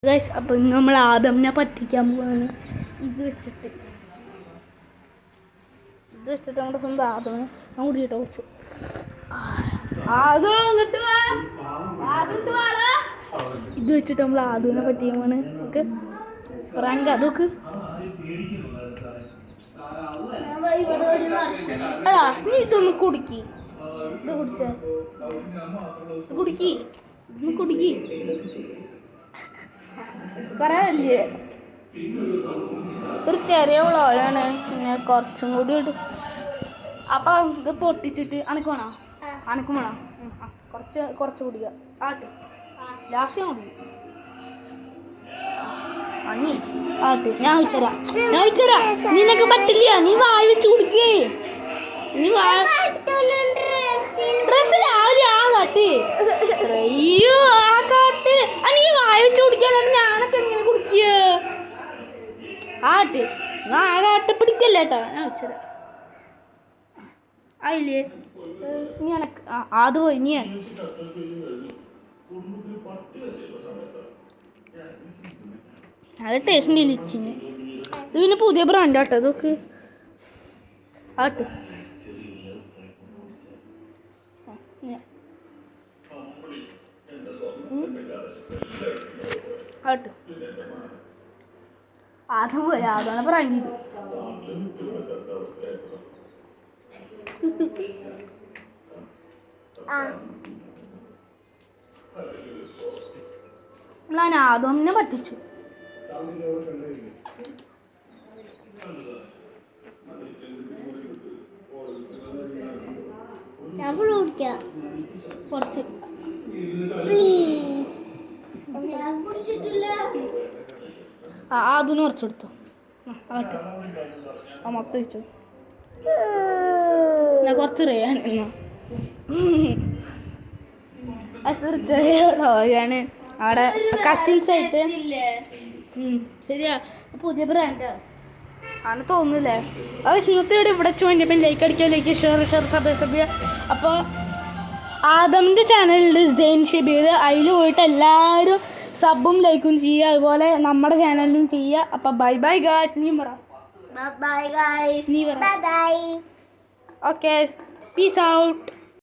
Guys അപ്പം നമ്മൾ ആദമിനെ പറ്റിക്കാൻ പോവാണ്. ഇത് വെച്ചിട്ട് നമ്മുടെ സ്വന്തം ആദമിനെ അങ്ങോട്ട് കേട്ടോ വെച്ചു. ഇത് വെച്ചിട്ട് നമ്മൾ ആദമിനെ പറ്റിക്കാൻ പോവാണ്. ഓക്കെ പ്രാങ്ക് അതൊക്കെ എടാ നീ ഇതൊന്ന് കുടുക്കി. ഇത് കുടിച്ചേ കുടുക്കി പറയാല്ലേ. ഒരു ചെറിയ ഉള്ളവരാണ്, പിന്നെ കുറച്ചും കൂടി ഇടും. അപ്പം ഇത് പൊട്ടിച്ചിട്ട് അനക്ക് വേണോ? അനക്കും വേണം. കുറച്ച് കുടിക്കുക. ആട്ട് ലാസ്റ്റ് ഞാൻ കുടിക്കും. അണ്ണി ആട്ട് ഞാൻ വെച്ചരാ. നിനക്ക് പറ്റില്ല. നീ വായ വെച്ച് കുടിക്കേ. നീ ഡ്രസ് രാവിലെ ആ കാട്ട്. അയ്യോ ആ കാട്ട്. നീ വായ വെച്ച് കുടിക്കാതെ ഞാനൊക്കെ എങ്ങനെ കുടിക്കുക? ആട്ട് ഞാൻ ആ കാട്ട് പിടിക്കല്ലേ കേട്ടോ. ഞാൻ വെച്ചരാ. ആയില്ലേ നീ എനക്ക് അത് പോയി. നീ നല്ല ടേസ്റ്റ് ഇല്ലിച്ചിന്. ഇത് പിന്നെ പുതിയ ബ്രാൻഡ് ആട്ടോ. ഇതൊക്കെ ആട്ട് ആട്ട് ആദ്യം പോയി. അതാണ് പ്രാങ്കിത്. ഞാൻ ആദമിനെ പറ്റിച്ചു. ഞാൻ ഫുൾ കുടിക്കാം. കുറച്ച് പ്ലീസ്. അതൊന്ന് കുറച്ചെടുത്തോ. ആട്ടെ ആ മൊത്തം വെച്ചോ. ഞാൻ കുറച്ച് അറിയാൻ ചെറിയാണ് അവിടെ കസിൻസ് ആയിട്ട്. ശരിയാ പുതിയ ബ്രാൻഡാ ആണ് തോന്നുന്നില്ലേ? ഇന്നത്തെ ഇവിടെ ചോദിച്ചപ്പോൾ ലൈക്ക് അടിക്കുക, ഷെയർ സബ്സ്ക്രൈബ്. അപ്പോൾ ആദമിൻ്റെ ചാനലുണ്ട് സെയിൻ ഷബീർ. അതിൽ പോയിട്ട് എല്ലാവരും സബും ലൈക്കും ചെയ്യുക. അതുപോലെ നമ്മുടെ ചാനലിലും ചെയ്യുക. അപ്പോൾ ബൈ ബൈ ഗായ്സ്. നീ പറ. Okay peace out.